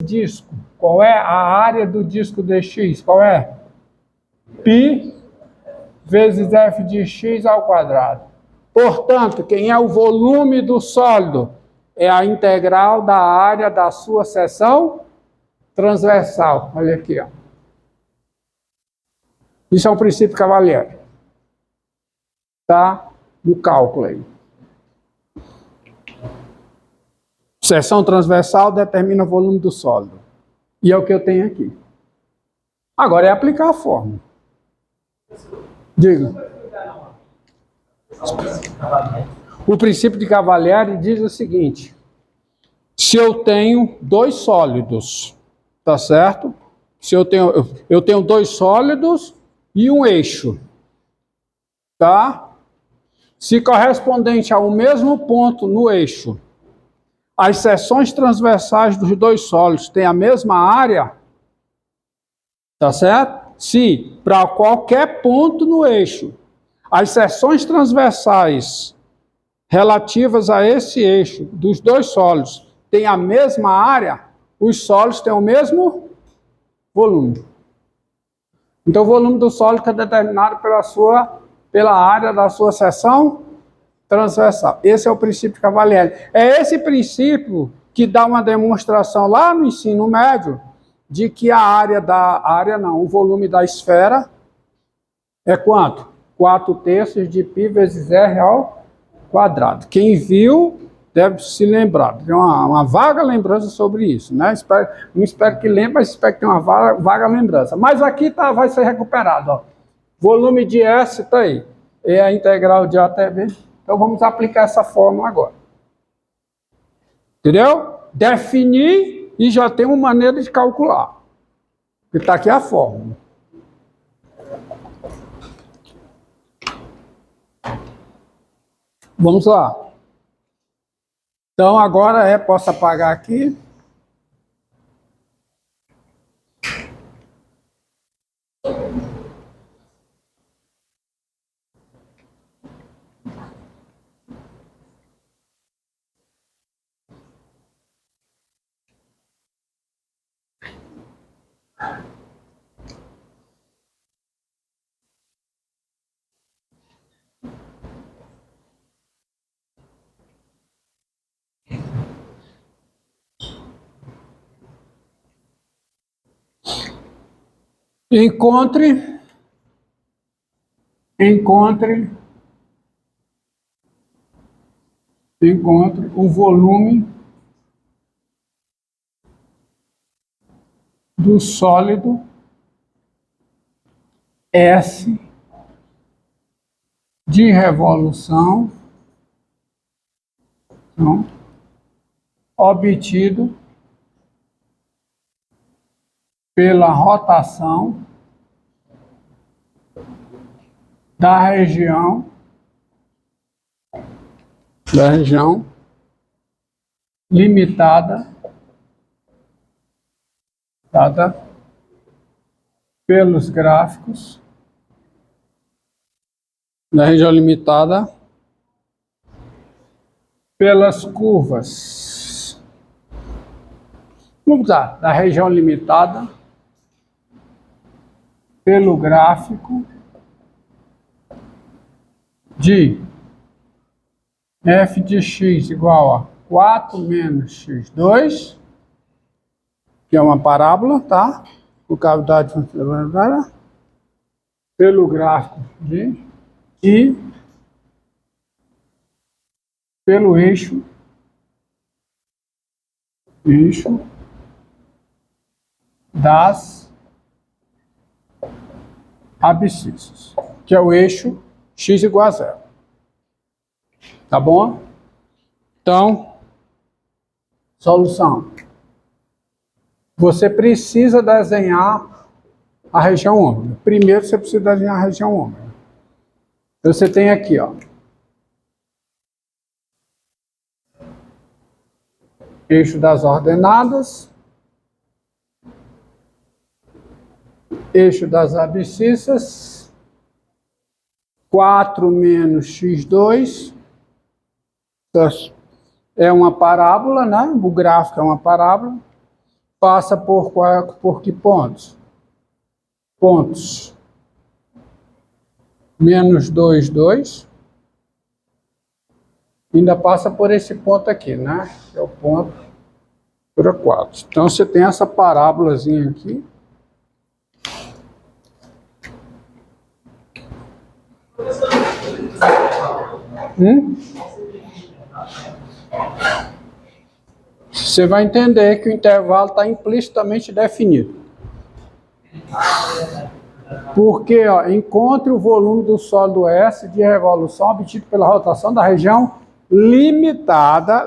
disco? Qual é a área do disco dx? Qual é? Π vezes f de x ao quadrado. Portanto, quem é o volume do sólido? É a integral da área da sua seção transversal. Olha aqui, ó. Isso é um princípio Cavalieri. Tá no cálculo aí. Seção transversal determina o volume do sólido. E é o que eu tenho aqui. Agora é aplicar a fórmula. Diga. O princípio de Cavalieri diz o seguinte: se eu tenho dois sólidos, tá certo? Se eu tenho dois sólidos e um eixo, tá? Se correspondente ao mesmo ponto no eixo, as seções transversais dos dois sólidos têm a mesma área, tá certo? Se para qualquer ponto no eixo, as seções transversais relativas a esse eixo dos dois sólidos têm a mesma área, os sólidos têm o mesmo volume. Então, o volume do sólido é determinado pela área da sua seção transversal. Esse é o princípio Cavalieri. É esse princípio que dá uma demonstração lá no ensino médio de que o volume da esfera é quanto? 4/3 de π vezes r ao quadrado. Quem viu deve se lembrar. Tem uma vaga lembrança sobre isso, né? Não espero que lembre, mas espero que tenha uma vaga lembrança. Mas aqui vai ser recuperado, ó. Volume de S está aí. É a integral de A até B. Então vamos aplicar essa fórmula agora. Entendeu? Definir e já tem uma maneira de calcular. Está aqui a fórmula. Vamos lá. Então, agora posso apagar aqui. Encontre o volume do sólido S de revolução obtido pela rotação da região limitada dada pelos gráficos da região limitada pelas curvas. Vamos lá, da região limitada pelo gráfico de f de x igual a 4 menos x2, que é uma parábola, tá? Com cavidade pelo gráfico de e pelo eixo das abscissas, que é o eixo x igual a 0. Tá bom? Então, solução. Você precisa desenhar a região ômega. Primeiro você precisa desenhar a região ômega. Então, você tem aqui, ó, eixo das ordenadas, eixo das abscissas, 4 menos x2, é uma parábola, né? O gráfico é uma parábola. passa por que pontos? Pontos. Menos 2, 2. Ainda passa por esse ponto aqui, né? É o ponto por 4. Então, você tem essa parábolazinha aqui. Você vai entender que o intervalo está implicitamente definido. Porque, ó, encontre o volume do sólido S de revolução obtido pela rotação da região limitada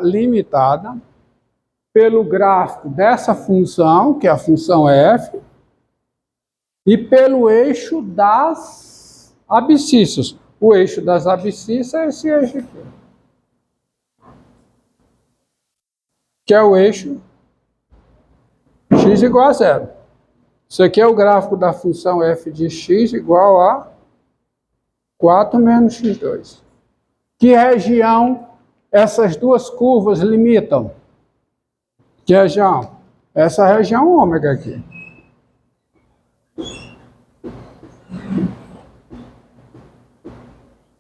pelo gráfico dessa função, que é a função f, e pelo eixo das abscissas. O eixo das abscissas é esse eixo aqui, que é o eixo x igual a zero. Isso aqui é o gráfico da função f de x igual a 4 menos x2. Que região essas duas curvas limitam? Que região? Essa região ômega aqui.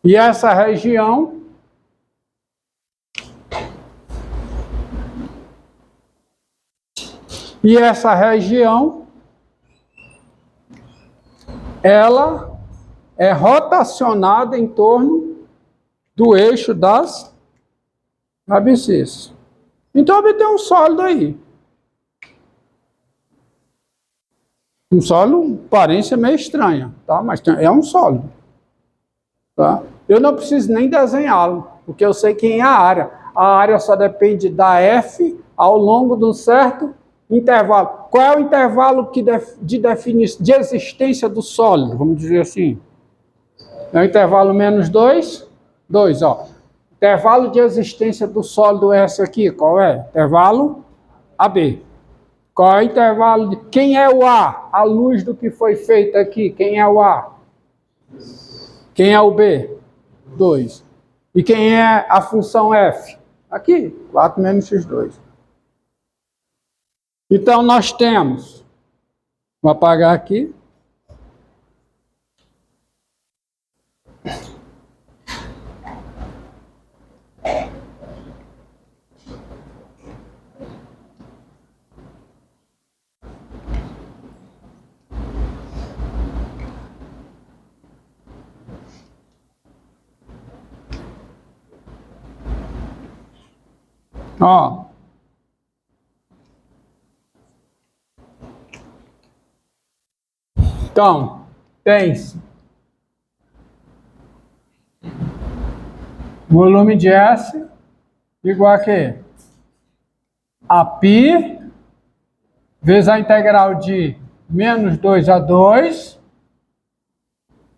E essa região ela é rotacionada em torno do eixo das abscissas. Então, obtém um sólido aí. Um sólido, aparência meio estranha, tá? Mas é um sólido. Tá? Eu não preciso nem desenhá-lo, porque eu sei quem é a área. A área só depende da F ao longo de um certo intervalo. Qual é o intervalo de existência do sólido? Vamos dizer assim. É o intervalo menos 2, 2, ó. Intervalo de existência do sólido S aqui, qual é? Intervalo AB. Qual é o intervalo de... Quem é o A? À luz do que foi feito aqui, quem é o A? Quem é o B? 2. E quem é a função F? Aqui, 4 menos x2. Então, nós temos... Vou apagar aqui. Ó. Então, tem-se volume de S igual a quê? A π vezes a integral de menos 2 a 2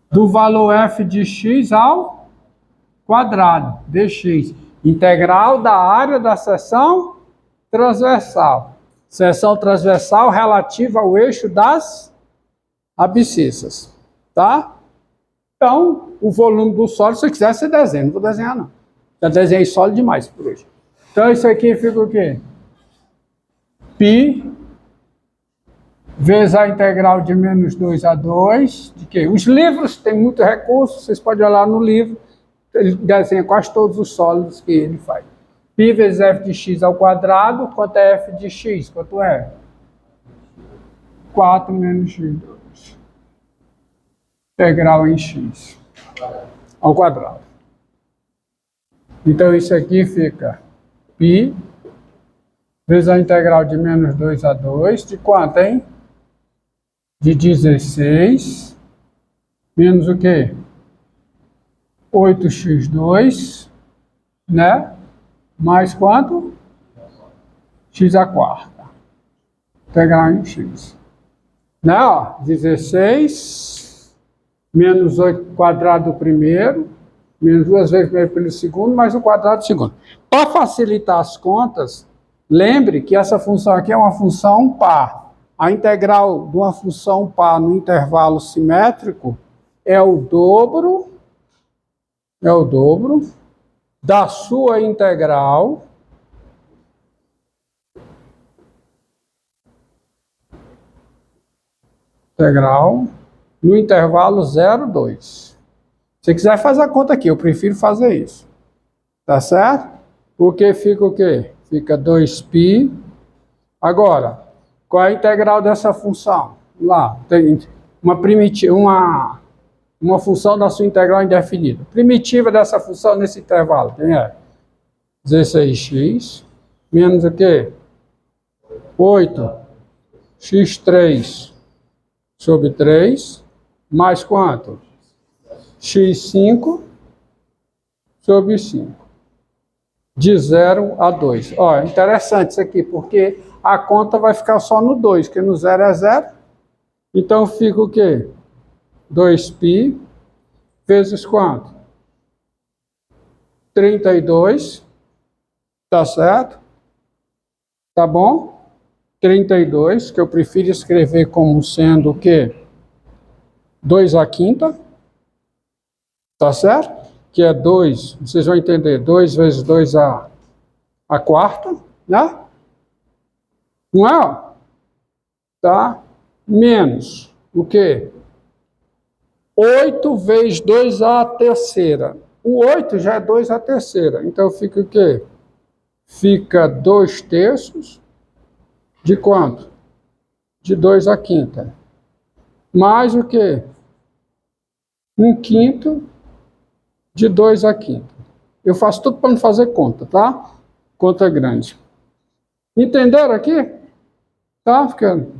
do valor f de x ao quadrado dx. Integral da área da seção transversal. Seção transversal relativa ao eixo das abscissas. Tá? Então, o volume do sólido, se quiser, você desenha. Não vou desenhar, não. Já desenhei sólido demais por hoje. Então, isso aqui fica o quê? Π vezes a integral de menos 2 a 2, de quê? Os livros têm muito recurso, vocês podem olhar no livro, ele desenha quase todos os sólidos que ele faz. Π vezes f de x ao quadrado, quanto é f de x? Quanto é? 4 menos x2. Integral em x ao quadrado. Então, isso aqui fica π vezes a integral de menos 2 a 2, de quanto, hein? De 16, menos o quê? 8x2, né? Mais quanto? X à quarta. Integral em x. Né, ó? 16, menos 8 quadrado do primeiro, menos 2 vezes primeiro pelo segundo, mais o quadrado do segundo. Para facilitar as contas, lembre que essa função aqui é uma função par. A integral de uma função par no intervalo simétrico é o dobro da sua integral integral no intervalo 0, 2. Se você quiser fazer a conta aqui, eu prefiro fazer isso. Tá certo? Porque fica o quê? Fica 2π. Agora, qual é a integral dessa função? Lá, tem uma função da sua integral indefinida. Primitiva dessa função nesse intervalo, quem é? 16x menos o quê? 8x3 sobre 3, mais quanto? x5 sobre 5. De 0 a 2. Ó, interessante isso aqui, porque a conta vai ficar só no 2, porque no 0 é 0. Então fica o quê? 2π vezes quanto? 32. Tá certo? Tá bom? 32, que eu prefiro escrever como sendo o quê? 2 à quinta. Tá certo? Que é 2, vocês vão entender, 2 vezes 2 à quarta, né? Não é? Ó? Tá? Menos o quê? 8 vezes 2 à terceira. O 8 já é 2 à terceira. Então fica o quê? Fica 2/3 de quanto? De 2 à quinta. Mais o quê? 1/5 de 2 à quinta. Eu faço tudo para não fazer conta, tá? Conta grande. Entenderam aqui? Tá ficando?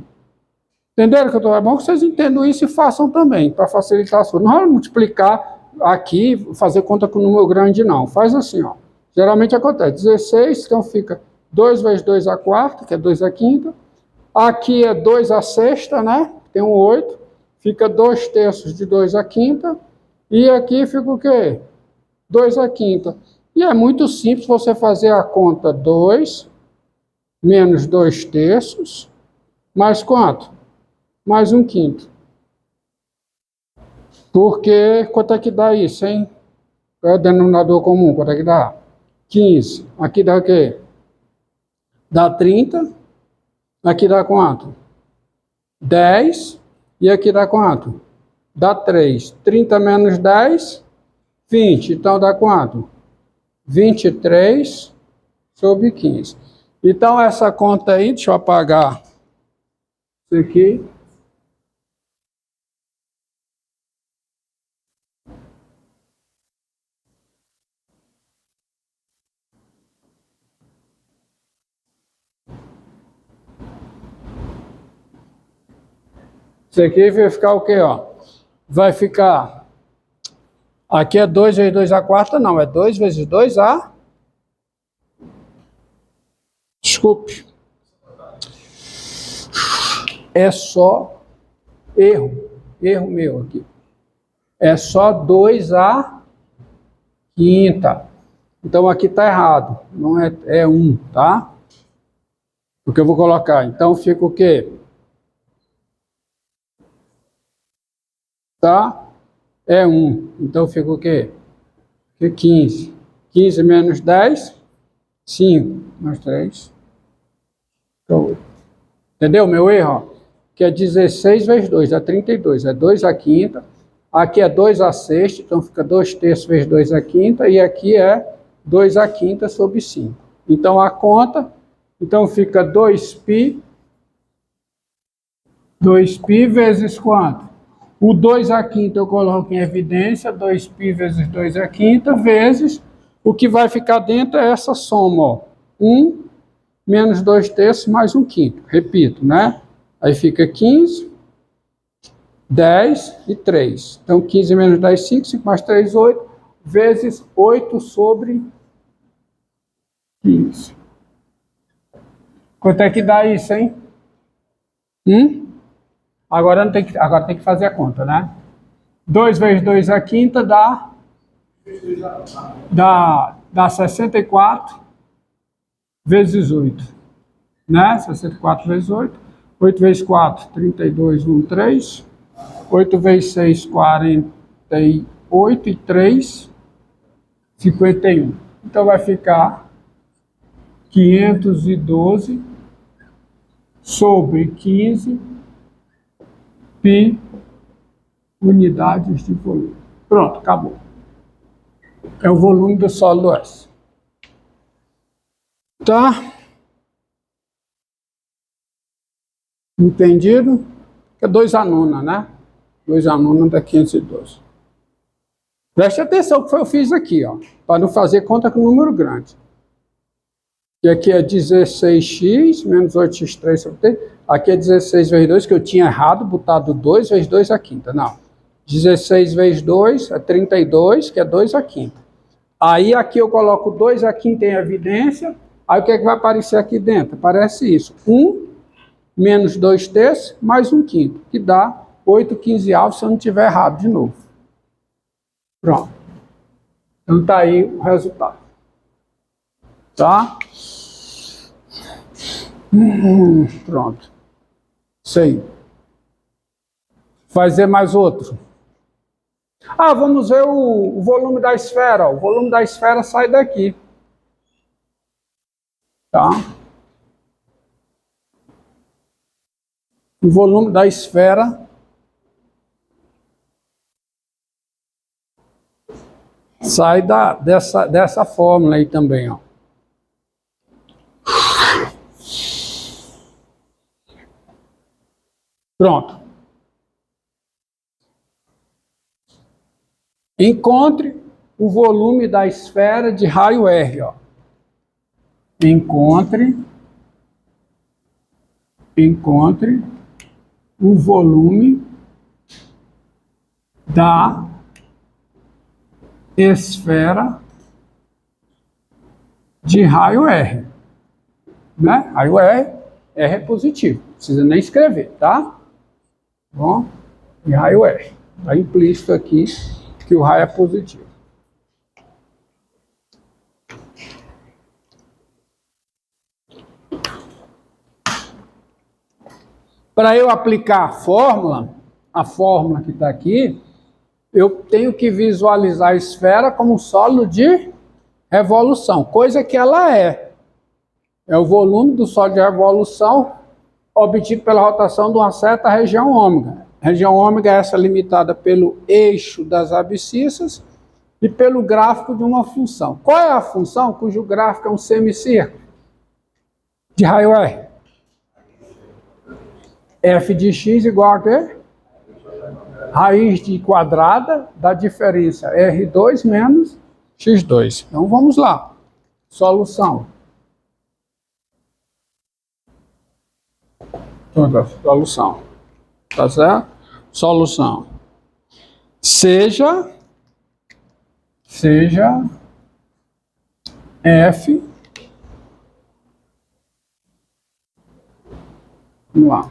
Entenderam que eu tô? É bom que vocês entendam isso e façam também, para facilitar a sua. Não vai multiplicar aqui, fazer conta com número grande, não. Faz assim, ó. Geralmente acontece 16, então fica 2 vezes 2 à quarta, que é 2 à quinta. Aqui é 2 à sexta, né? Tem um 8. Fica 2/3 de 2 à quinta. E aqui fica o quê? 2 à quinta. E é muito simples você fazer a conta 2 menos 2/3, mais quanto? Mais 1/5. Porque quanto é que dá isso, hein? Qual é o denominador comum? Quanto é que dá? 15. Aqui dá o quê? Dá 30. Aqui dá quanto? 10. E aqui dá quanto? Dá 3. 30 menos 10, 20. Então dá quanto? 23 sobre 15. Então essa conta aí, deixa eu apagar isso aqui. Isso aqui vai ficar o quê, ó? Vai ficar... Aqui é 2 vezes 2 à quarta, não. É 2 vezes 2 à... Desculpe. É só erro. Erro meu aqui. É só 2 à quinta. Então aqui está errado. Não é 1, tá? Porque eu vou colocar. Então fica o quê? Tá? É 1. Então fica o quê? Fica 15. 15 menos 10, 5. Mais 3. Entendeu meu erro? Ó? Que é 16 vezes 2, é 32. É 2 à quinta. Aqui é 2 à sexta, então fica 2/3 vezes 2 à quinta. E aqui é 2 à quinta sobre 5. Então a conta, então fica 2π. 2π vezes quanto? O 2 à quinta eu coloco em evidência, 2π vezes 2 à quinta, vezes o que vai ficar dentro é essa soma, ó. 1 menos 2/3 mais 1/5. Repito, né? Aí fica 15, 10 e 3. Então 15 menos 10, 5, 5 mais 3, 8, vezes 8 sobre 15. Quanto é que dá isso, hein? Agora tem que fazer a conta, né? 2 vezes 2 à quinta dá 64 vezes 8. Né? 64 vezes 8. 8 vezes 4, 32, 1, 3. 8 vezes 6, 48 e 3, 51. Então vai ficar 512 sobre 15 π unidades de volume. Pronto, acabou. É o volume do sólido S. Tá? Entendido? É 2 nona, né? 2 nona dá 512. Preste atenção no que eu fiz aqui, ó, para não fazer conta com número grande. E aqui é 16x menos 8x3 sobre 3. Aqui é 16 vezes 2, que eu tinha errado, botado 2 vezes 2 à quinta. Não. 16 vezes 2 é 32, que é 2 à quinta. Aí aqui eu coloco 2 à quinta em evidência. Aí o que é que vai aparecer aqui dentro? Aparece isso. 1 menos 2 terços mais 1 quinto, que dá 8/15 se eu não tiver errado de novo. Pronto. Então está aí o resultado. Tá? Pronto. Isso aí. Fazer mais outro. Ah, vamos ver o volume da esfera. O volume da esfera sai daqui. Tá? O volume da esfera sai dessa fórmula aí também, ó. Pronto. Encontre o volume da esfera de raio R, ó. Encontre o volume da esfera de raio R. Né? Raio R é positivo. Não precisa nem escrever, tá? Bom, e raio R. Está implícito aqui que o raio é positivo. Para eu aplicar a fórmula que está aqui, eu tenho que visualizar a esfera como sólido de revolução, coisa que ela é. É o volume do sólido de revolução obtido pela rotação de uma certa região ômega. A região ômega é essa limitada pelo eixo das abscissas e pelo gráfico de uma função. Qual é a função cujo gráfico é um semicírculo de raio R? F de x igual a quê? Raiz de quadrada da diferença R2 menos x2. Então vamos lá. Solução. Solução. Tá certo? Solução. Seja F. Vamos lá.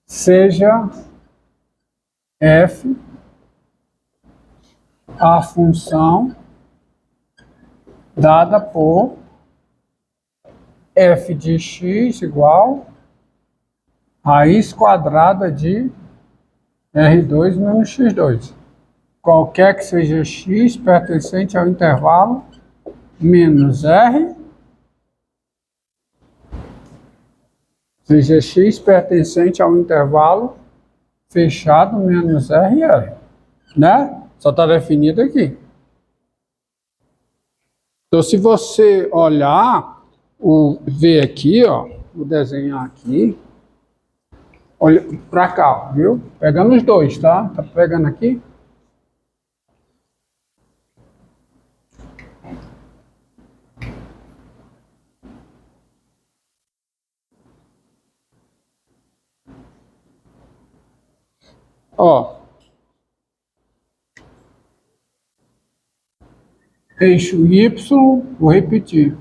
Seja F a função dada por F de x igual raiz quadrada de R2 menos x2. Qualquer que seja x pertencente ao intervalo menos R, seja x pertencente ao intervalo fechado menos R, né? Só está definido aqui. Então, se você olhar, ver aqui, ó, vou desenhar aqui, olha para cá, viu? Pegando os dois, tá? Tá pegando aqui? Ó. Eixo Y, vou repetir.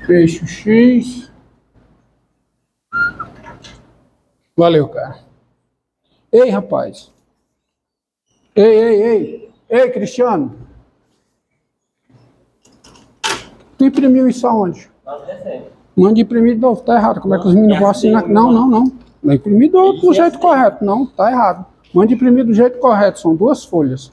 Eixo X. Valeu, cara. Ei, rapaz. Ei, Cristiano. Tu imprimiu isso aonde? Manda imprimir de novo, tá errado. Como é que os meninos vão assinar? Não. Não imprimi do jeito correto, não, tá errado. Manda imprimir do jeito correto, são 2 folhas.